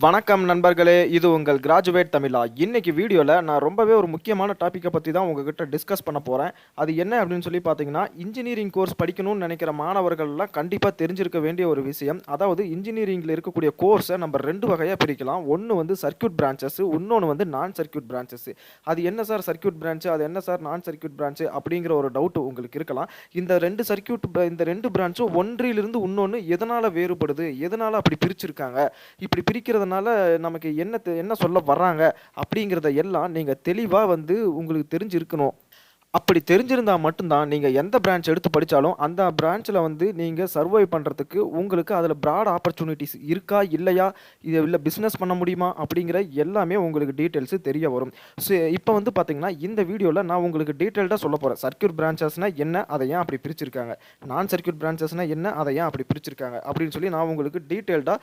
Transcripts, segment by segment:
வணக்கம் நண்பர்களே, இது உங்கள் கிராஜுவேட் தமிழா. இன்னைக்கு வீடியோல நான் ரொம்பவே ஒரு முக்கியமான டாபிக்க பத்தி தான் உங்ககிட்ட டிஸ்கஸ் பண்ண போறேன். அது என்ன அப்படின்னு சொல்லி பார்த்தீங்கன்னா, இன்ஜினியரிங் கோர்ஸ் படிக்கணும்னு நினைக்கிற மாணவர்கள்லாம் கண்டிப்பா தெரிஞ்சிருக்க வேண்டிய ஒரு விஷயம். அதாவது இன்ஜினியரிங்ல இருக்கக்கூடிய கோர்ஸ நம்ம 2 வகையா பிரிக்கலாம். ஒண்ணு வந்து சர்க்யூட் பிரான்ச்சஸ், இன்னொன்னு வந்து நான் சர்க்யூட் பிரான்ச்சஸ். அது என்ன சார் சர்க்யூட் பிரான்ச், அது என்ன சார் நான் சர்க்யூட் பிரான்ச் அப்படிங்கிற ஒரு டவுட் உங்களுக்கு இருக்கலாம். இந்த 2 பிரான்ச்சும் ஒன்றிலிருந்து இன்னொன்னு எதனால வேறுபடுது? எதனால அப்படி பிரிச்சிருக்காங்க? இப்படி பிரிக்கிறதுனால நமக்கு என்ன சொல்ல வர்றாங்க அப்படிங்கிறத எல்லாம் நீங்க தெளிவா வந்து உங்களுக்கு தெரிஞ்சிருக்கணும். அப்படி தெரிஞ்சிருந்தா மட்டும்தான் நீங்க எந்த பிரான்ச் எடுத்து படிச்சாலும் அந்த பிரான்ச்ல வந்து நீங்க சர்வைவ் பண்றதுக்கு உங்களுக்கு அதுல பிராட் ஆப்பர்ச்சுனிட்டிஸ் இருக்கா இல்லையா, இது இல்ல பிசினஸ் பண்ண முடியுமா அப்படிங்கிற எல்லாமே உங்களுக்கு டீடைல்ஸ் தெரிய வரும். ஸோ இப்போ வந்து பாத்தீங்கன்னா இந்த வீடியோல நான் உங்களுக்கு டீடைல்டா சொல்ல போறேன். சர்க்யூட் பிரான்ச்சஸ்னா என்ன, அதை ஏன் அப்படி பிரிச்சிருக்காங்க, நான் சர்க்யூட் பிரான்ச்சஸ்னா என்ன, அதை ஏன் அப்படி பிரிச்சிருக்காங்க அப்படின்னு சொல்லி நான் உங்களுக்கு டீடைல்டா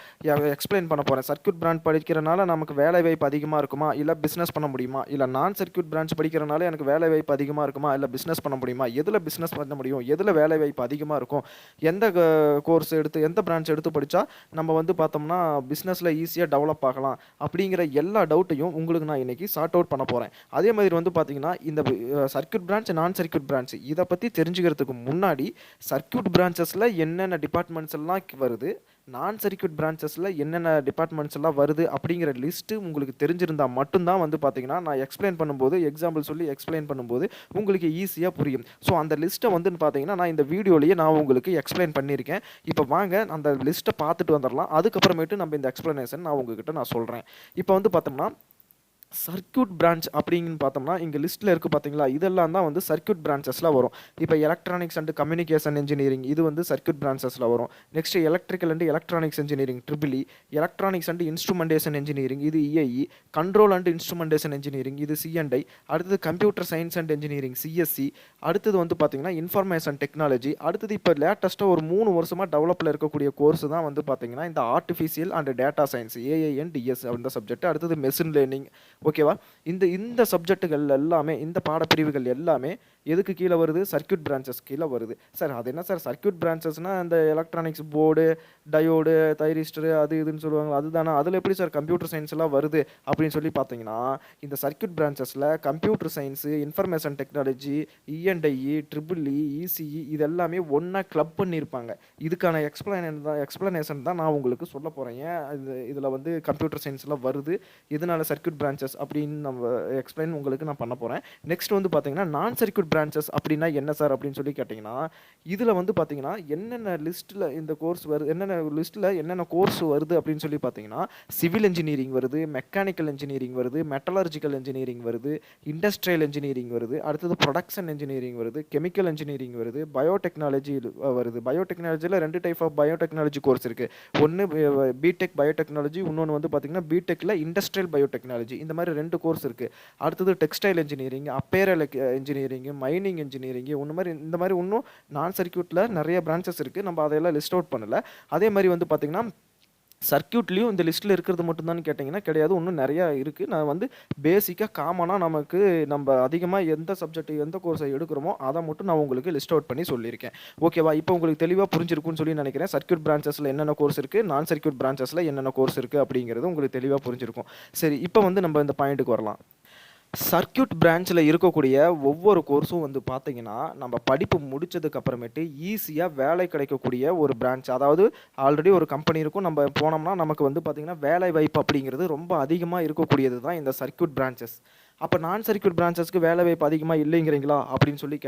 எக்ஸ்பிளைன் பண்ண போறேன். சர்க்யூட் பிரான்ச் படிக்கிறனால நமக்கு வேலை வாய்ப்பு அதிகமா இருக்குமா, இல்ல பிசினஸ் பண்ண முடியுமா, இல்ல நான் சர்க்யூட் பிரான்ச் படிக்கிறனால எனக்கு வேலை வாய்ப்பு அதிகமா இருக்குமா, இல்ல பிசினஸ் பண்ண முடியுமா, எதுல பிசினஸ் பண்ண முடியும், எதுல வேலை வாய்ப்பு அதிகமா இருக்கும், எந்த கோர்ஸ் எடுத்து எந்த பிரான்ச் எடுத்து படிச்சா நம்ம வந்து பார்த்தோம்னா பிசினஸ்ல ஈஸியா டெவலப் ஆகலாம் அப்படிங்கிற எல்லா டவுட்டையும் உங்களுக்கு நான் இன்னைக்கு சார்ட் அவுட் பண்ண போறேன். அதே மாதிரி வந்து பாத்தீங்கன்னா இந்த சர்க்யூட் பிரான்ச் நான் சர்க்யூட் பிரான்ச் இதை பத்தி தெரிஞ்சுக்கிறதுக்கு முன்னாடி சர்க்யூட் பிரான்ச்சஸ்ல என்னென்ன டிபார்ட்மெண்ட்ஸ் எல்லாம் வருது, நான் சர்க்யூட் பிரான்ச்சஸில் என்னென்ன டிபார்ட்மெண்ட்ஸ் எல்லாம் வருது அப்படிங்கிற லிஸ்ட்டு உங்களுக்கு தெரிஞ்சிருந்தால் மட்டும்தான் வந்து பார்த்தீங்கன்னா நான் எக்ஸ்பிளைன் பண்ணும்போது எக்ஸாம்பிள் சொல்லி எக்ஸ்பிளைன் பண்ணும்போது உங்களுக்கு ஈஸியாக புரியும். ஸோ அந்த லிஸ்ட்டை வந்து பார்த்தீங்கன்னா நான் இந்த வீடியோலேயே நான் உங்களுக்கு எக்ஸ்பிளைன் பண்ணியிருக்கேன். இப்போ வாங்க அந்த லிஸ்ட்டை பார்த்துட்டு வந்துடலாம். அதுக்கப்புறமேட்டு நம்ம இந்த எக்ஸ்பிளனேஷன் நான் உங்ககிட்ட நான் சொல்கிறேன். இப்போ வந்து பார்த்தோம்னா சர்க்யூட் பிரான்ச் அப்படின்னு பார்த்தோம்னா இங்கே லிஸ்ட்டில் இருக்குது பார்த்தீங்களா, இதெல்லாம் தான் வந்து சர்க்யூட் பிரான்ச்சஸில் வரும். இப்போ எலக்ட்ரானிக்ஸ் அண்ட் கம்யூனிகேஷன் இன்ஜினியரிங் இது வந்து சர்க்யூட் பிரான்ச்சஸில் வரும். Next electrical and electronics engineering triple E, electronics and instrumentation engineering இது EIE, control and instrumentation engineering இது சிஎன்ஐ, அடுத்தது computer science and engineering CSC, அடுத்தது வந்து பார்த்தீங்கன்னா இன்ஃபர்மேஷன் டெக்னாலஜி, அடுத்தது இப்போ லேட்டஸ்ட்டாக ஒரு 3 வருஷமாக டெவலப்பில் இருக்கக்கூடிய கோர்ஸ் தான் வந்து பார்த்தீங்கன்னா இந்த artificial and data science AI and DS அந்த சப்ஜெக்ட், அடுத்தது மெஷின் லேர்னிங். ஓகேவா, இந்த இந்த சப்ஜெக்ட்டுகள் எல்லாமே இந்த பாடப்பிரிவுகள் எல்லாமே எதுக்கு கீழே வருது, சர்க்யூட் பிரான்ச்சஸ் கீழே வருது. சார் அது என்ன சார் சர்க்யூட் பிரான்ச்சஸ்னால் இந்த எலக்ட்ரானிக்ஸ் போர்டு டயோடு தைரிஸ்டரு அது இதுன்னு சொல்லுவாங்க அதுதானே, அதில் எப்படி சார் கம்ப்யூட்டர் சயின்ஸ் எல்லாம் வருது அப்படின்னு சொல்லி பார்த்தீங்கன்னா இந்த சர்க்யூட் பிரான்ச்சஸில் computer science, information technology, ENIE, triple E, ECE இது எல்லாமே ஒன்றா கிளப் பண்ணியிருப்பாங்க. இதுக்கான எக்ஸ்பிளனேஷன் தான் நான் உங்களுக்கு சொல்ல போகிறேன். ஏன் இதில் வந்து கம்ப்யூட்டர் சயின்ஸ்லாம் வருது, இதனால சர்க்யூட் பிரான்ச்சஸ் அப்படின்னு நம்ம எக்ஸ்பிளைன் உங்களுக்கு நான் பண்ண போகிறேன். நெக்ஸ்ட் வந்து பார்த்தீங்கன்னா நான் சர்க்யூட் பிரான்ச்சஸ் அப்படின்னா என்ன சார் அப்படின்னு சொல்லி கேட்டிங்கன்னா இதில் வந்து பார்த்தீங்கன்னா என்னென்ன லிஸ்ட்டில் இந்த கோர்ஸ் வருது, என்னென்ன லிஸ்ட்டில் என்னென்ன கோர்ஸ் வருது அப்படின்னு சொல்லி பார்த்தீங்கன்னா சிவில் இன்ஜினியரிங் வருது, மெக்கானிக்கல் இன்ஜினியரிங் வருது, மெட்டலர்ஜிக்கல் இன்ஜினியரிங் வருது, இண்டஸ்ட்ரியல் இன்ஜினியரிங் வருது, அடுத்தது ப்ரொடக்ஷன் இன்ஜினியரிங் வருது, கெமிக்கல் இன்ஜினியரிங் வருது, பயோடெக்னாலஜி வருது. பயோடெக்னாலஜியில் 2 டைப் ஆஃப் பயோடெக்னாலஜி கோர்ஸ் இருக்குது. ஒன்று பிடெக் பயோடெக்னாலஜி, இன்னொன்று வந்து பார்த்தீங்கன்னா பிடெக்கில் இண்டஸ்ட்ரியல் பயோடெக்னாலஜி. இந்த மாதிரி 2 கோர்ஸ் இருக்குது. அடுத்தது textile engineering, apparel engineering, mining engineering, இந்த மாதிரி இன்னும் நான் சர்க்யூட்டில் நிறைய பிரான்ச்சஸ் இருக்குது. நம்ம அதையெல்லாம் லிஸ்ட் அவுட் பண்ணல. அதே மாதிரி வந்து பார்த்தீங்கன்னா சர்க்யூட்லேயும் இந்த லிஸ்ட்டில் இருக்கிறது மட்டும்தான் கேட்டிங்கன்னா கிடையாது, இன்னும் நிறையா இருக்குது. நான் வந்து பேசிக்காக காமனாக நமக்கு நம்ம அதிகமாக எந்த சப்ஜெக்ட் எந்த கோர்ஸை எடுக்கிறோமோ அதை மட்டும் நான் உங்களுக்கு லிஸ்ட் அவுட் பண்ணி சொல்லியிருக்கேன். ஓகேவா, இப்போ உங்களுக்கு தெளிவாக புரிஞ்சிருக்குன்னு சொல்லி நினைக்கிறேன். சர்க்யூட் பிரான்ச்சஸில் என்னென்ன கோர்ஸ் இருக்குது, நான் சர்க்யூட் பிரான்ச்சஸில் என்னென்ன கோர்ஸ் இருக்குது அப்படிங்கிறது உங்களுக்கு தெளிவாக புரிஞ்சிருக்கும். சரி, இப்போ வந்து நம்ம இந்த பாயிண்ட்டுக்கு வரலாம். சர்க்யூட் பிரான்ச்சில் இருக்கக்கூடிய ஒவ்வொரு கோர்ஸும் வந்து பார்த்தீங்கன்னா நம்ம படிப்பு முடித்ததுக்கு அப்புறமேட்டு ஈஸியாக வேலை கிடைக்கக்கூடிய ஒரு பிரான்ச். அதாவது ஆல்ரெடி ஒரு கம்பெனி இருக்கும், நம்ம போனோம்னா நமக்கு வந்து பார்த்திங்கன்னா வேலை வாய்ப்பு அப்படிங்கிறது ரொம்ப அதிகமாக இருக்கக்கூடியது தான் இந்த சர்க்யூட் பிரான்ச்சஸ். அப்போ நான் சர்க்யூட் பிரான்ச்சஸ்க்கு வேலை வாய்ப்பு அதிகமாக இல்லைங்கிறீங்களா அப்படின்னு சொல்லி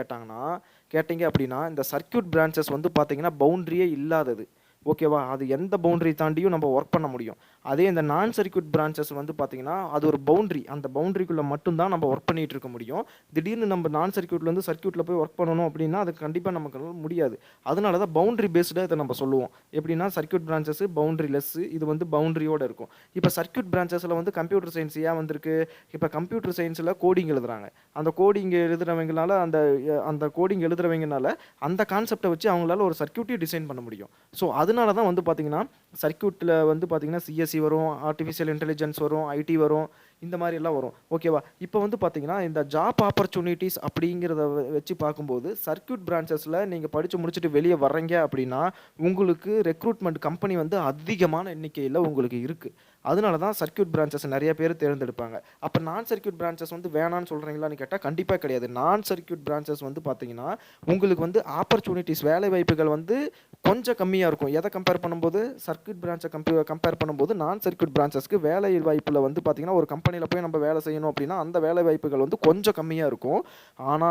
கேட்டிங்க அப்படின்னா இந்த சர்க்யூட் பிரான்ச்சஸ் வந்து பார்த்திங்கன்னா பவுண்ட்ரியே இல்லாதது. ஓகேவா, அது எந்த பவுண்ட்ரி தாண்டியும் நம்ம ஒர்க் பண்ண முடியும். அதே இந்த நான் சர்க்யூட் பிரான்ச்சஸ் வந்து பார்த்தீங்கன்னா அது ஒரு பவுண்ட்ரி, அந்த பவுண்ட்ரிக்குள்ளே மட்டும்தான் நம்ம ஒர்க் பண்ணிகிட்டு இருக்க முடியும். திடீர்னு நம்ம நான் சர்க்யூட்லேருந்து சர்க்யூட்டில் போய் ஒர்க் பண்ணணும் அப்படின்னா அது கண்டிப்பாக நமக்கு முடியாது. அதனால தான் பவுண்ட்ரி பேஸ்டாக இதை நம்ம சொல்லுவோம். எப்படின்னா சர்க்யூட் பிரான்ச்சஸ் பவுண்ட்ரி லெஸ், இது வந்து பவுண்ட்ரியோடு இருக்கும். இப்போ சர்க்யூட் பிரான்ச்சஸில் வந்து கம்ப்யூட்டர் சயின்ஸ் ஏன் வந்திருக்கு, இப்போ கம்ப்யூட்டர் சயின்ஸில் கோடிங் எழுதுறாங்க. அந்த கோடிங் எழுதுறவங்கனால அந்த கோடிங் எழுதுறவங்கனால அந்த கான்செப்டை வச்சு அவங்களால ஒரு சர்க்யூட்டையும் டிசைன் பண்ண முடியும். ஸோ அதனால தான் வந்து பார்த்தீங்கன்னா சர்க்யூட்டில் வந்து பார்த்தீங்கன்னா சிஎஸ்சி வரும், ஆர்டிஃபிஷியல் இன்டெலிஜென்ஸ் வரும், ஐடி வரும், இந்த மாதிரி எல்லாம் வரும். ஓகேவா? இப்போ வந்து பார்த்தீங்கன்னா, இந்த ஜாப் ஆப்பர்ச்சுனிட்டீஸ் அப்படிங்கிறத வச்சு பார்க்கும்போது, சர்க்யூட் பிரான்ச்சஸில நீங்க படிச்சு முடிச்சுட்டு வெளிய வர்றீங்க அப்படின்னா, உங்களுக்கு ரெக்ரூட்மெண்ட் கம்பெனி வந்து அதிகமான எண்ணிக்கையில உங்களுக்கு இருக்கு. அதனால தான் சர்க்யூட் பிரான்ச்சஸ் நெறைய பேர் தேர்ந்தெடுப்பாங்க. அப்ப நான் சர்க்யூட் பிரான்ச்சஸ் வந்து வேணான்னு சொல்றீங்களான்னு கேட்டா, கண்டிப்பா கிடையாது. நான் சர்க்யூட் பிரான்ச்சஸ் வந்து பார்த்தீங்கன்னா, உங்களுக்கு வந்து ஆப்பர்ச்சுனிட்டீஸ் வேலைவாய்ப்புகள் வந்து கொஞ்சம் கம்மியா இருக்கும். எத கம்பேர் பண்ணும்போது, சர்க்யூட் பிரான்ச்ச கம்பேர் பண்ணும்போது, நான் சர்க்யூட் பிரான்ச்சஸ்க்கு வேலை வாய்ப்புல வந்து பார்த்தீங்கன்னா, ஒரு கம்பெனில போய் நம்ம வேலை செய்யணும் அப்படின்னா, அந்த வேலை வாய்ப்புகள் வந்து கொஞ்சம் கம்மியா இருக்கும். ஆனா,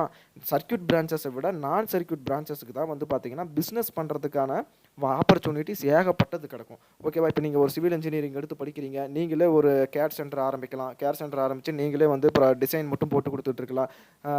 சர்க்யூட் பிரான்ச்சஸ விட நான் சர்க்யூட் பிரான்ச்சஸ்க்கு தான் வந்து பார்த்தீங்கன்னா, பிசினஸ் பண்றதுக்கான ஆப்பர்ச்சுனிட்டீஸ் ஏகப்பட்டது கிடக்கும். ஓகேவா? இப்போ நீங்க ஒரு சிவில் இன்ஜினியரிங் எடுத்து படிக்கிறீங்க. நீங்களே ஒரு கேட் சென்டர் ஆரம்பிக்கலாம். கேட் சென்டர் ஆரம்பிச்சு நீங்களே வந்து டிசைன் மட்டும் போட்டு குடுத்துட்டு இருக்கலாம். ஆ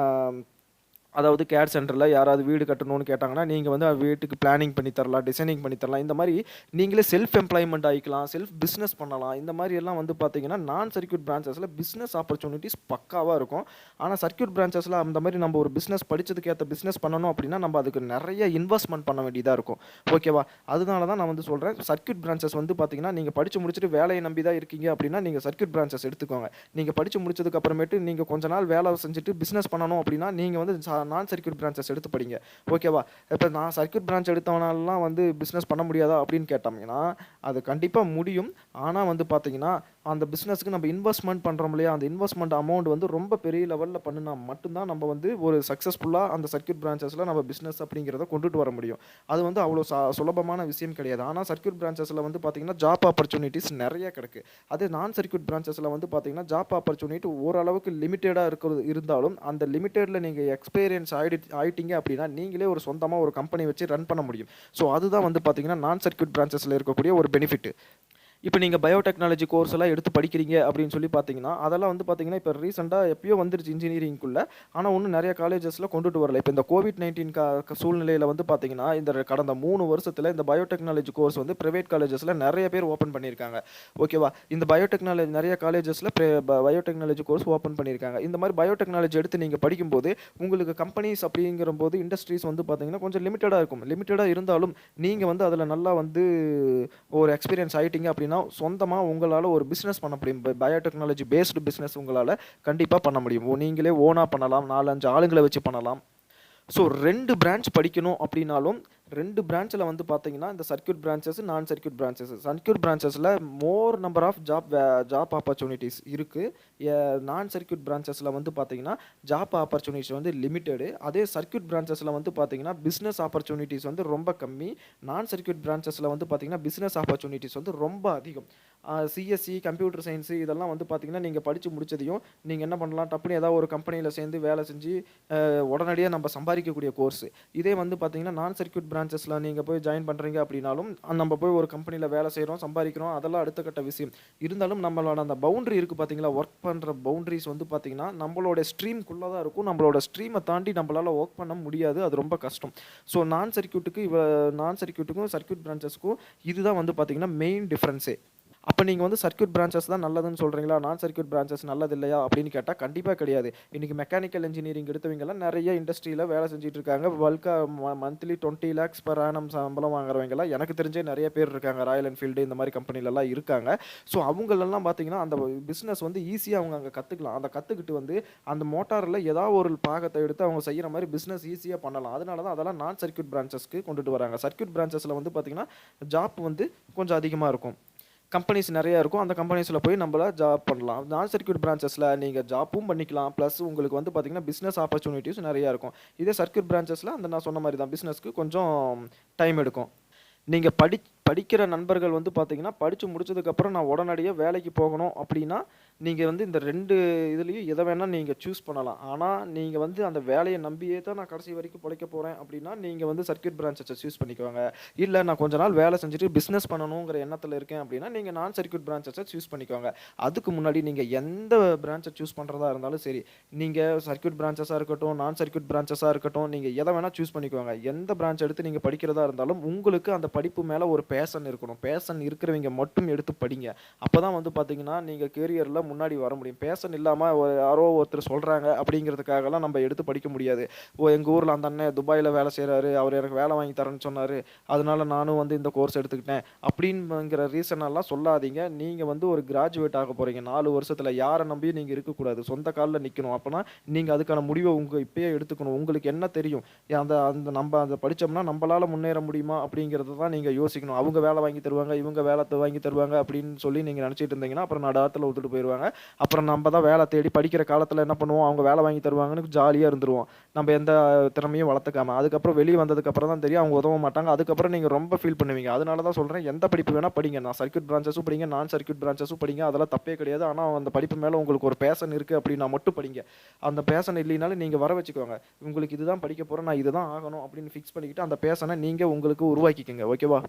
அதாவது கேட் சென்டரில் யாராவது வீடு கட்டணும்னு கேட்டாங்கன்னா, நீங்கள் வந்து வீட்டுக்கு பிளானிங் பண்ணி தரலாம், டிசைனிங் பண்ணி தரலாம். இந்த மாதிரி நீங்களே செல்ஃப் எம்ப்ளாய்மெண்ட் ஆகிக்கலாம், செல்ஃப் பிஸ்னஸ் பண்ணலாம். இந்த மாதிரி எல்லாம் வந்து பார்த்தீங்கன்னா, நான் சர்க்யூட் பிரான்ச்சஸில் பிஸ்னஸ் ஆப்பர்ச்சுனிட்டிஸ் பக்காவாக இருக்கும். ஆனால் சர்க்யூட் பிரான்ச்சஸில் அந்த மாதிரி நம்ம ஒரு பிஸ்னஸ் படித்ததுக்கு ஏற்ற பிஸ்னஸ் பண்ணணும் அப்படின்னா, நம்ம அதுக்கு நிறைய இன்வெஸ்ட்மெண்ட் பண்ண வேண்டியதாக இருக்கும். ஓகேவா? அதனால தான் நான் வந்து சொல்கிறேன், சர்க்யூட் பிரான்ச்சஸ் வந்து பார்த்தீங்கன்னா, நீங்கள் படித்து முடிச்சுட்டு வேலையை நம்பி தான் இருக்கீங்க அப்படின்னா, நீங்கள் சர்க்யூட் பிரான்ச்சஸ் எடுத்துக்கோங்க. நீங்கள் படித்து முடிச்சதுக்கு அப்புறமேட்டு நீங்கள் கொஞ்ச நாள் வேலை செஞ்சுட்டு பிஸ்னஸ் பண்ணணும் அப்படின்னா, நீங்கள் வந்து நான் சர்க்யூட் பிரான்ச்சஸ் எடுத்து படிங்க. ஓகேவா? இப்போ நான் சர்க்யூட் பிரான்ச் எடுத்தவனாலலாம் வந்து பிஸ்னஸ் பண்ண முடியாதா அப்படின்னு கேட்டோம்னா, அது கண்டிப்பாக முடியும். ஆனால் வந்து பார்த்தீங்கன்னா, அந்த பிஸ்னஸ்க்கு நம்ம இன்வெஸ்ட்மெண்ட் பண்ணுறோம் இல்லையா, அந்த இன்வெஸ்ட்மெண்ட் அமௌண்ட் வந்து ரொம்ப பெரிய லெவலில் பண்ணினா மட்டும்தான் நம்ம வந்து ஒரு சக்ஸஸ்ஃபுல்லாக அந்த சர்க்யூட் பிரான்ச்சஸில் நம்ம பிஸ்னஸ் அப்படிங்கிறத கொண்டுட்டு வர முடியும். அது வந்து அவ்வளோ சுலபமான விஷயம் கிடையாது. ஆனால் சர்க்யூட் பிரான்ச்சஸில் வந்து பார்த்தீங்கன்னா, ஜாப் ஆப்பர்ச்சுனிட்டிஸ் நிறைய கிடக்கு. அதே நான் சர்க்யூட் பிரான்ச்சஸில் வந்து பார்த்தீங்கன்னா, ஜாப் ஆப்பர்ச்சுனிட்டி ஓரளவுக்கு லிமிட்டடாக இருந்தாலும், அந்த லிமிட்டடில் நீங்கள் எக்ஸ்பீரியன்ஸ் ஆயிட்டீங்க அப்படின்னா, நீங்களே ஒரு சொந்தமா ஒரு கம்பெனி வச்சு ரன் பண்ண முடியும். ஸோ அதுதான் வந்து பார்த்தீங்கன்னா, நான் சர்க்யூட் பிரான்ச்சஸில் இருக்கக்கூடிய ஒரு பெனிஃபிட். இப்போ நீங்கள் பயோடெக்னாலஜி கோர்ஸ் எல்லாம் எடுத்து படிக்கிறீங்க அப்படின்னு சொல்லி பார்த்தீங்கன்னா, அதெல்லாம் வந்து பார்த்தீங்கன்னா, இப்போ ரீசெண்டாக எப்பயோ வந்துருச்சு இன்ஜினியரிங்குள்ள. ஆனால் இன்னும் நிறைய காலேஜஸில் கொண்டுட்டு வரல. இப்போ இந்த கோவிட்-19 சூழ்நிலையில் வந்து பார்த்தீங்கன்னா, இந்த கடந்த 3 வருஷத்தில் இந்த பயோடெக்னாலஜி கோர்ஸ் வந்து பிரைவேட் காலேஜஸில் நிறைய பேர் ஓப்பன் பண்ணியிருக்காங்க. ஓகேவா? இந்த பயோடெக்னாலஜி நிறைய காலேஜஸில் பயோடெக்னாலஜி கோர்ஸ் ஓப்பன் பண்ணியிருக்காங்க. இந்த மாதிரி பயோடெக்னாலஜி எடுத்து நீங்கள் படிக்கும்போது, உங்களுக்கு கம்பெனிஸ் அப்படிங்கிறபோது இண்டஸ்ட்ரீஸ் வந்து பார்த்தீங்கன்னா, கொஞ்சம் லிமிட்டடாக இருக்கும். லிமிட்டடாக இருந்தாலும் நீங்கள் வந்து அதில் நல்லா வந்து ஒரு எக்ஸ்பீரியன்ஸ் ஆயிட்டீங்க அப்படின்னா, சொந்தமா உங்களால ஒரு பிசினஸ் பண்ண முடியும். பயோடெக்னாலஜி பேஸ்டு பிசினஸ் உங்களால கண்டிப்பா பண்ண முடியும். நீங்களே ஓனா பண்ணலாம். 4, 5 ஆளுங்கள வச்சு பண்ணலாம். ஸோ 2 பிரான்ச் படிக்கணும் அப்படின்னாலும் 2 பிரான்ச்சில் வந்து பார்த்தீங்கன்னா, இந்த சர்க்யூட் பிரான்ச்சஸ், நான் சர்க்யூட் பிரான்ச்சஸ். சர்க்யூட் பிரான்ச்சஸில் more number of job opportunities இருக்கு. நான் சர்க்யூட் பிரான்ச்சஸில் வந்து பார்த்தீங்கன்னா, ஜாப் ஆப்பர்ச்சுனிட்டிஸ் வந்து லிமிட்டெடு. அதே சர்க்யூட் பிரான்ச்சஸில் வந்து பார்த்தீங்கன்னா, பிஸ்னஸ் ஆப்பர்ச்சுனிட்டிஸ் வந்து ரொம்ப கம்மி. நான் சர்க்யூட் பிரான்ச்சஸில் வந்து பார்த்தீங்கன்னா, பிஸ்னஸ் ஆப்பர்ச்சுனிட்டிஸ் வந்து ரொம்ப அதிகம். சிஎஸ்சி, கம்ப்யூட்டர் சயின்ஸு இதெல்லாம் வந்து பார்த்தீங்கன்னா, நீங்கள் படித்து முடிச்சதையும் நீங்கள் என்ன பண்ணலாம், டப்புன்னு ஏதாவது ஒரு கம்பெனியில் சேர்ந்து வேலை செஞ்சு உடனடியாக நம்ம சம்பாதிக்கக்கூடிய கோர்ஸ். இதே வந்து பார்த்தீங்கன்னா, நான் சர்க்யூட் பிரான்ச்சஸில் நீங்கள் போய் ஜாயின் பண்ணுறீங்க அப்படின்னாலும், நம்ம போய் ஒரு கம்பெனியில் வேலை செய்கிறோம், சம்பாதிக்கிறோம், அதெல்லாம் அடுத்த கட்ட விஷயம். இருந்தாலும் நம்மளோட அந்த பவுண்டரி இருக்குது பார்த்தீங்களா, ஒர்க் பண்ணுற பவுண்டரிஸ் வந்து பார்த்தீங்கன்னா, நம்மளோட ஸ்ட்ரீம்குள்ளே தான் இருக்கும். நம்மளோட ஸ்ட்ரீமை தாண்டி நம்மளால் ஒர்க் பண்ண முடியாது. அது ரொம்ப கஷ்டம். ஸோ நான் சர்க்யூட்டுக்கும் சர்க்யூட் பிரான்ச்சஸ்க்கும் இதுதான் வந்து பார்த்தீங்கன்னா மெயின் டிஃப்ரென்ஸே. அப்போ நீங்கள் வந்து சர்க்யூட் பிரான்ச்சஸ் தான் நல்லதுன்னு சொல்கிறீங்களா, நான் சர்க்யூட் பிரான்ச்சஸ் நல்லது இல்லையா அப்படின்னு கேட்டால் கண்டிப்பாக கிடையாது. இன்றைக்கி மெக்கானிக்கல் இன்ஜினியரிங் எடுத்தவங்கலாம் நிறைய இண்டஸ்ட்ரியில் வேலை செஞ்சுட்டு இருக்காங்க. மந்த்லி 20 lakhs per annum சம்பளம் வாங்குறவங்கலாம் எனக்கு தெரிஞ்சே நிறைய பேர் இருக்காங்க. ராயல் என்ஃபீல்டு இந்த மாதிரி கம்பெனிலலாம் இருக்காங்க. ஸோ அவங்களெல்லாம் பார்த்தீங்கன்னா, அந்த பிஸ்னஸ் வந்து ஈஸியாக அவங்க அங்கே கற்றுக்கலாம். அதை கற்றுக்கிட்டு வந்து அந்த மோட்டாரில் ஏதாவது ஒரு பாகத்தை எடுத்து அவங்க செய்கிற மாதிரி பிஸ்னஸ் ஈஸியாக பண்ணலாம். அதனால தான் அதெல்லாம் நான் சர்க்யூட் பிரான்ச்சஸ்க்கு கொண்டுட்டு வராங்க. சர்க்யூட் பிரான்ச்சஸில் வந்து பார்த்தீங்கன்னா, ஜாப் வந்து கொஞ்சம் அதிகமாக இருக்கும். கம்பெனிஸ் நிறையா இருக்கும். அந்த கம்பெனிஸில் போய் நம்மள ஜாப் பண்ணலாம். நான் சர்க்யூட் பிரான்ச்சஸில் நீங்கள் ஜாப்பும் பண்ணிக்கலாம். ப்ளஸ் உங்களுக்கு வந்து பார்த்தீங்கன்னா, பிஸ்னஸ் ஆப்பர்ச்சுனிட்டிஸ் நிறையா இருக்கும். இதே சர்க்யூட் பிரான்ச்சஸில் அந்த நான் சொன்ன மாதிரி தான் பிஸ்னஸ்க்கு கொஞ்சம் டைம் எடுக்கும். நீங்கள் படிக்கிற நண்பர்கள் வந்து பார்த்தீங்கன்னா, படித்து முடிச்சதுக்கப்புறம் நான் உடனடியாக வேலைக்கு போகணும் அப்படின்னா, நீங்கள் வந்து இந்த 2 இதுலேயும் எதை வேணால் நீங்கள் சூஸ் பண்ணலாம். ஆனால் நீங்கள் வந்து அந்த வேலையை நம்பியே தான் நான் கடைசி வரைக்கும் பிழைக்க போகிறேன் அப்படின்னா, நீங்கள் வந்து சர்க்யூட் பிரான்ச்சஸை சூஸ் பண்ணிக்குவாங்க. இல்லை நான் கொஞ்ச நாள் வேலை செஞ்சுட்டு பிஸ்னஸ் பண்ணணுங்கிற எண்ணத்தில் இருக்கேன் அப்படின்னா, நீங்கள் நான் சர்க்யூட் பிரான்ச்சஸை சூஸ் பண்ணிக்குவாங்க. அதுக்கு முன்னாடி நீங்கள் எந்த பிரான்ச்சை சூஸ் பண்ணுறதா இருந்தாலும் சரி, நீங்கள் சர்க்யூட் பிரான்ச்சஸாக இருக்கட்டும், நான் சர்க்யூட் பிரான்ச்சஸாக இருக்கட்டும், நீங்கள் எதை வேணால் சூஸ் பண்ணிக்குவாங்க. எந்த பிரான்ச் எடுத்து நீங்கள் படிக்கிறதா இருந்தாலும் உங்களுக்கு அந்த படிப்பு மேலே ஒரு பேஷன் இருக்கணும். பேஷன் இருக்கிறவங்க மட்டும் எடுத்து படிங்க. அப்போ தான் வந்து பார்த்தீங்கன்னா, நீங்கள் கேரியரில் நம்மளால முன்னாடி வர முடியும். பேஷன் இல்லாம யாரோ ஒருத்தர் சொல்றாங்க அப்படிங்கிறதுக்காகலாம் நம்ம எடுத்து படிக்க முடியாது. எங்க ஊர்ல அந்த அண்ணன் துபாயில வேலை செய்றாரு. அவர் எனக்கு வேலை வாங்கி தரேன்னு சொன்னாரு. அதனால நானும் வந்து இந்த கோர்ஸ் எடுத்துக்கிட்டேன். அப்படிங்கிற ரீசன் எல்லாம் சொல்லாதீங்க. நீங்க வந்து ஒரு கிராஜுவேட் ஆக போறீங்க. 4 வருஷத்துல யார நம்பியும் நீங்க இருக்கக்கூடாது. சொந்த கால்ல நிக்கணும். அப்பனா நீங்க அதுக்கான முடிவ இப்பயே எடுத்துக்கணும். உங்களுக்கு என்ன தெரியும்? அந்த அந்த நம்ப அத படிச்சோம்னா நம்பளால முன்னேற முடியுமா? அப்படிங்கிறத தான் நீங்க யோசிக்கணும். அவங்க வேலை வாங்கி தருவாங்க, இவங்க வேலை வாங்கி தருவாங்க அப்படின்னு சொல்லி நீங்க நினைச்சிட்டு இருந்தீங்கன்னா, அப்புறம் நடாத்துல விட்டுட்டு போயிருவாங்க. அப்புறம் நம்ப தான் வேலை தேடி படிக்கிற காலத்துல என்ன பண்ணுவோம்? அவங்க வேலை வாங்கி தருவாங்கன்னு ஜாலியா இருந்துருவோம். நம்ம எந்த திறமையும் வளர்த்துக்காம. அதுக்கப்புறம் வெளிய வந்ததுக்கு அப்புறம் தான் தெரியும் அவங்க உதவ மாட்டாங்க. அதுக்கப்புறம் நீங்க ரொம்ப ஃபீல் பண்ணுவீங்க. அதனால தான் சொல்றேன், எந்த படிப்பு வேணா படிங்க. நான் சர்க்யூட் பிரான்ச்சஸும் படிங்க, நான் சர்க்யூட் பிரான்ச்சஸும் படிங்க. அதெல்லாம் தப்பே கிடையாது. ஆனா அந்த படிப்பு மேல உங்களுக்கு ஒரு பேஷன் இருக்கு அப்படின்னா மட்டும் படிங்க. அந்த பேஷன் இல்லைனாலும் நீங்க வர வச்சுக்கோங்க. உங்களுக்கு இதுதான் படிக்க போறேன், நான் இதுதான் ஆகணும் அப்படின்னு ஃபிக்ஸ் பண்ணிக்கிட்டு அந்த பேஷனை நீங்க உங்களுக்கு உருவாக்கிக்கங்க. ஓகேவா?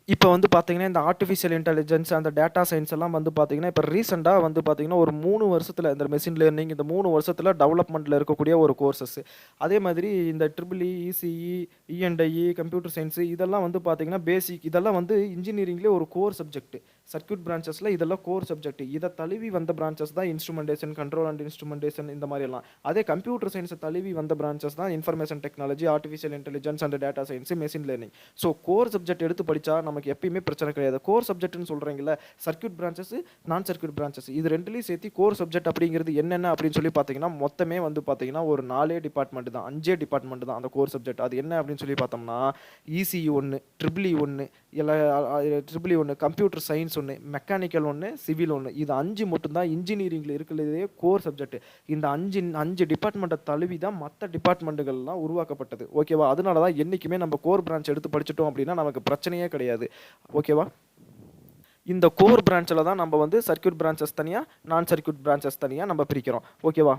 இப்போ வந்து பார்த்தீங்கன்னா, இந்த ஆர்ட்டிஃபிஷியல் இன்டெலிஜென்ஸ் அந்த டேட்டா சயின்ஸ் எல்லாம் வந்து பார்த்தீங்கன்னா, இப்போ ரீசெண்டா வந்து பார்த்தீங்கன்னா, ஒரு 3 வருஷத்துல இந்த மெஷின் லேர்னிங் இந்த 3 வருஷத்துல டெவலப்மெண்ட்ல இருக்கக்கூடிய ஒரு கோர்சஸ். அதே மாதிரி இந்த ட்ரிபிள் இசிஇ, இ&ஐ, கம்ப்யூட்டர் சயின்ஸ் இதெல்லாம் வந்து பார்த்தீங்கன்னா, பேசிக் இதெல்லாம் வந்து இன்ஜினியரிங்லேயே ஒரு கோர் சப்ஜெக்ட். சர்க்யூட் பிரான்ச்சஸ்ல இதெல்லாம் கோர் சப்ஜெக்ட். இதை தழுவி வந்த பிரான்ச்சஸ் தான் இன்ஸ்ட்ருமெண்டேஷன், கண்ட்ரோல் அண்ட் இன்ஸ்ட்ருமெண்டேஷன் இந்த மாதிரி எல்லாம். அதே கம்ப்யூட்டர் சயின்ஸை தழுவி வந்த பிரான்ச்சஸ் தான் information technology, artificial intelligence and data science, machine learning. So core subject எடுத்து படிச்சா நமக்கு எப்பயுமே பிரச்சனை கிடையாது. கோர் சப்ஜெக்ட்னு சொல்றீங்கல்ல, சர்க்யூட் பிரான்ச்சஸ், நான் சர்க்யூட் பிரான்ச்சஸ் இது ரெண்டுலையும் சேர்த்து கோர் சப்ஜெக்ட் அப்படிங்கிறது என்னென்ன அப்படின்னு சொல்லி பார்த்தீங்கன்னா, மொத்தமே வந்து பார்த்தீங்கன்னா ஒரு 4 டிபார்ட்மெண்ட் தான், 5 டிபார்ட்மெண்ட் தான் அந்த கோர் சப்ஜெக்ட். அது என்ன அப்படின்னு சொல்லி பார்த்தோம்னா, ECE 1, triple E 1, triple E 1, computer science 1, mechanical 1, civil 1. இது 5 மட்டும்தான் இன்ஜினியரிங்ல இருக்கிறதே கோர் சப்ஜெக்ட். இந்த 5 டிபார்ட்மெண்ட்டை தழுவி தான் மற்ற டிபார்ட்மெண்ட்டுகள்லாம் உருவாக்கப்பட்டது. ஓகேவா? அதனால தான் என்றைக்குமே நம்ம கோர் பிரான்ச் எடுத்து படிச்சிட்டோம் அப்படின்னா நமக்கு பிரச்சனையே கிடையாது. ஓகேவா? இந்த கோர் பிரான்ச்சில் தான் நம்ம வந்து சர்க்யூட் பிரான்ச்சஸ் தனியாக, நான் சர்க்யூட் பிரான்ச்சஸ் தனியாக நம்ம பிரிக்கிறோம். ஓகேவா?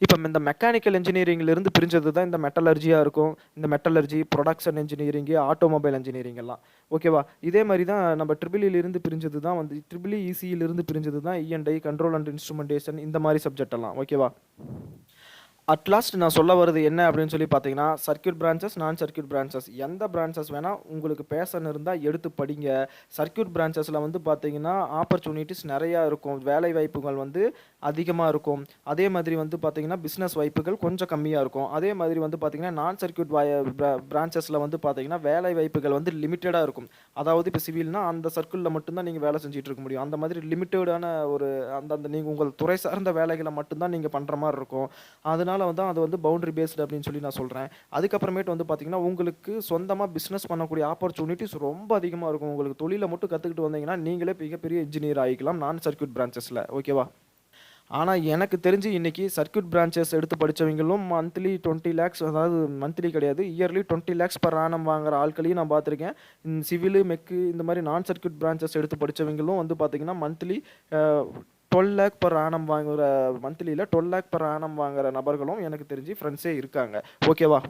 இப்போ இந்த மெக்கானிக்கல் இன்ஜினியரிங்லேருந்து பிரிஞ்சது தான் இந்த மெட்டலர்ஜியாக இருக்கும். இந்த metallurgy, production engineering, automobile engineering எல்லாம். ஓகேவா? இதே மாதிரி தான் நம்ம ட்ரிபிள் பிரிஞ்சது தான் வந்து ட்ரிபிள் இசியிலிருந்து பிரிஞ்சது தான் இ&ஐ, கண்ட்ரோல் அண்ட் இன்ஸ்ட்ருமெண்டேஷன் இந்த மாதிரி சப்ஜெக்ட் எல்லாம். ஓகேவா? அட்லாஸ்ட் நான் சொல்ல வருது என்ன அப்படின்னு சொல்லி பார்த்தீங்கன்னா, சர்க்யூட் பிரான்ச்சஸ், நான் சர்க்யூட் பிரான்ச்சஸ் எந்த பிரான்ச்சஸ் வேணால் உங்களுக்கு பேஷன் இருந்தால் எடுத்து படிங்க. சர்க்யூட் பிரான்ச்சஸில் வந்து பார்த்தீங்கன்னா ஆப்பர்ச்சுனிட்டிஸ் நிறையா இருக்கும். வேலை வாய்ப்புகள் வந்து அதிகமாக இருக்கும். அதே மாதிரி வந்து பார்த்தீங்கன்னா பிஸ்னஸ் வாய்ப்புகள் கொஞ்சம் கம்மியாக இருக்கும். அதே மாதிரி வந்து பார்த்தீங்கன்னா நான் சர்க்யூட் பிரான்ச்சஸில் வந்து பார்த்தீங்கன்னா வேலை வாய்ப்புகள் வந்து லிமிட்டடாக இருக்கும். அதாவது இப்போ சிவில்னா அந்த சர்க்கிளில் மட்டும்தான் நீங்கள் வேலை செஞ்சுட்டு இருக்க முடியும். அந்த மாதிரி லிமிட்டடான ஒரு அந்த நீங்கள் உங்கள் துறை சார்ந்த வேலைகளை மட்டும்தான் நீங்கள் பண்ணுற மாதிரி இருக்கும். அதனால வந்து அது வந்து பவுண்டரி பேஸ்டு அப்படின்னு சொல்லி நான் சொல்கிறேன். அதுக்கப்புறமேட்டு வந்து பார்த்தீங்கன்னா உங்களுக்கு சொந்தமாக பிஸ்னஸ் பண்ணக்கூடிய ஆப்பர்ச்சுனிட்டிஸ் ரொம்ப அதிகமாக இருக்கும். உங்களுக்கு தொழிலை மட்டும் கற்றுக்கிட்டு வந்தீங்கன்னா நீங்களே மிகப்பெரிய இன்ஜினியர் ஆகிக்கலாம் நான் சர்க்யூட் பிரான்ச்சஸில். ஓகேவா? ஆனால் எனக்கு தெரிஞ்சு இன்றைக்கி சர்க்யூட் பிரான்ச்சஸ் எடுத்து படித்தவங்களும் மந்த்லி 20 lakhs, அதாவது மந்த்லி கிடையாது, இயர்லி 20 lakhs per annum வாங்குற ஆட்களையும் நான் பார்த்துருக்கேன். சிவிலு, மெக்கு இந்த மாதிரி நான் சர்க்யூட் பிரான்ச்சஸ் எடுத்து படித்தவங்களும் வந்து பார்த்திங்கன்னா மந்த்லி 12 lakh per annum வாங்குகிற, மந்த்லியில் 12 lakh per annum வாங்குகிற நபர்களும் எனக்கு தெரிஞ்சு ஃப்ரெண்ட்ஸே இருக்காங்க. ஓகேவா?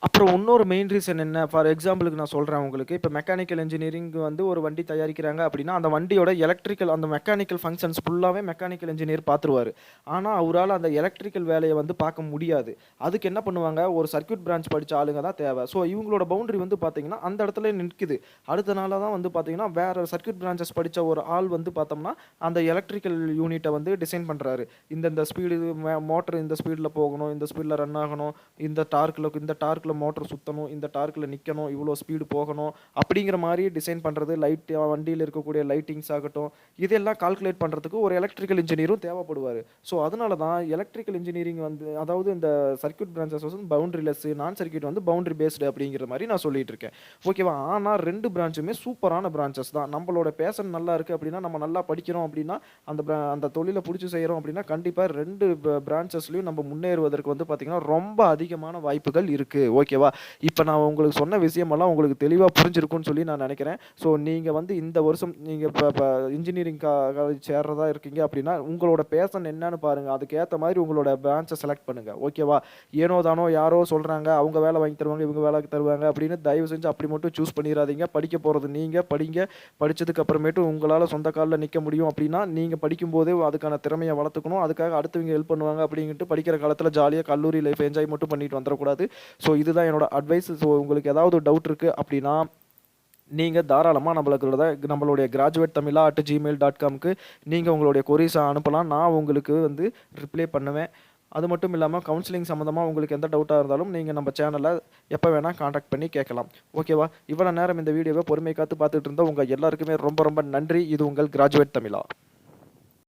அப்புறம் இன்னொரு மெயின் ரீசன் என்ன, ஃபார் எக்ஸாம்பிளுக்கு நான் சொல்கிறேன் உங்களுக்கு. இப்போ மெக்கானிக்கல் இன்ஜினியரிங் வந்து ஒரு வண்டி தயாரிக்கிறாங்க அப்படின்னா அந்த வண்டியோட எலக்ட்ரிக்கல் அந்த மெக்கானிக்கல் ஃபங்க்ஷன்ஸ் ஃபுல்லாகவே மெக்கானிக்கல் இன்ஜினியர் பார்த்துருவார். ஆனால் அவரால் அந்த எலக்ட்ரிக்கல் வேலையை வந்து பார்க்க முடியாது. அதுக்கு என்ன பண்ணுவாங்க, ஒரு சர்க்யூட் பிரான்ச் படித்த ஆளுங்க தான் தேவை. ஸோ இவங்களோட பவுண்டரி வந்து பார்த்தீங்கன்னா அந்த இடத்துல நிற்குது. அடுத்த நாளாக தான் வந்து பார்த்தீங்கன்னா வேறு சர்க்யூட் பிரான்ச்சஸ் படித்த ஒரு ஆள் வந்து பார்த்தோம்னா அந்த எலக்ட்ரிக்கல் யூனிட்டை வந்து டிசைன் பண்ணுறாரு. இந்த ஸ்பீடு மோட்டர் இந்த ஸ்பீடில் போகணும், இந்த ஸ்பீடில் ரன் ஆகணும், இந்த டார்க்கில் மோட்டர் சுற்றணும், இந்த டார்க்கில் நிற்கணும், இவ்வளோ ஸ்பீடு போகணும் அப்படிங்கிற மாதிரி டிசைன் பண்ணுறது. லைட் வண்டியில் இருக்கக்கூடிய லைட்டிங்ஸ் ஆகட்டும், இதெல்லாம் கால்குலேட் பண்ணுறதுக்கு ஒரு எலக்ட்ரிக்கல் இன்ஜினியரும் தேவைப்படுவார். ஸோ அதனால தான் எலக்ட்ரிக்கல் இன்ஜினியரிங் வந்து, அதாவது இந்த சர்க்யூட் பிரான்ச்சஸ் வந்து பவுண்டரிலெஸ், நான் சர்க்யூட் வந்து பவுண்டரி பேஸ்டு அப்படிங்கிற மாதிரி நான் சொல்லிட்டு இருக்கேன். ஓகேவா? ஆனால் 2 பிரான்ச்சுமே சூப்பரான பிரான்ச்சஸ் தான். நம்மளோட பேஷன் நல்லா இருக்குது அப்படின்னா, நம்ம நல்லா படிக்கிறோம் அப்படின்னா, அந்த தொழிலை பிடிச்சி செய்கிறோம் அப்படின்னா கண்டிப்பாக 2 பிரான்ச்சஸ்லையும் நம்ம முன்னேறுவதற்கு வந்து பார்த்திங்கன்னா ரொம்ப அதிகமான வாய்ப்புகள் இருக்குது. ஓகேவா? இப்போ நான் உங்களுக்கு சொன்ன விஷயமெல்லாம் உங்களுக்கு தெளிவாக புரிஞ்சிருக்கும்னு சொல்லி நான் நினைக்கிறேன். ஸோ நீங்கள் வந்து இந்த வருஷம் நீங்கள் இப்போ இன்ஜினியரிங் காலேஜ் சேர்றதா இருக்கீங்க அப்படின்னா உங்களோட பேஷன் என்னன்னு பாருங்கள். அதுக்கேற்ற மாதிரி உங்களோட பிரான்ச்சை செலக்ட் பண்ணுங்கள். ஓகேவா? ஏனோ தானோ யாரோ சொல்கிறாங்க அவங்க வேலை வாங்கி தருவாங்க, இவங்க வேலை தருவாங்க அப்படின்னு தயவு செஞ்சு அப்படி மட்டும் சூஸ் பண்ணிடாதீங்க. படிக்க போகிறது நீங்கள் படிங்க. படித்ததுக்கு அப்புறமேட்டு உங்களால் சொந்த காலில் நிற்க முடியும் அப்படின்னா நீங்கள் படிக்கும்போதே அதுக்கான திறமையை வளர்த்துக்கணும். அதுக்காக அடுத்தவங்க ஹெல்ப் பண்ணுவாங்க அப்படின்ட்டு படிக்கிற காலத்தில் ஜாலியாக கல்லூரி லைஃப் என்ஜாய் மட்டும் பண்ணிட்டு வந்துடக்கூடாது. ஸோ இதுதான் என்னோட அட்வைஸ். ஸோ உங்களுக்கு ஏதாவது டவுட் இருக்குது அப்படின்னா நீங்கள் தாராளமாக நம்மளுடைய கிராஜுவேட் தமிழா @gmail.comக்கு நீங்கள் உங்களுடைய கொரீஸை அனுப்பலாம். நான் உங்களுக்கு வந்து ரிப்ளை பண்ணுவேன். அது மட்டும் இல்லாமல் கவுன்சிலிங் சம்மந்தமாக உங்களுக்கு எந்த டவுட்டாக இருந்தாலும் நீங்கள் நம்ம சேனலை எப்போ வேணால் காண்டாக்ட் பண்ணி கேட்கலாம். ஓகேவா? இவ்வளோ நேரம் இந்த வீடியோவை பொறுமை காத்து பார்த்துட்டு இருந்த உங்கள் எல்லாருக்குமே ரொம்ப ரொம்ப நன்றி. இது உங்கள் கிராஜுவேட் தமிழா.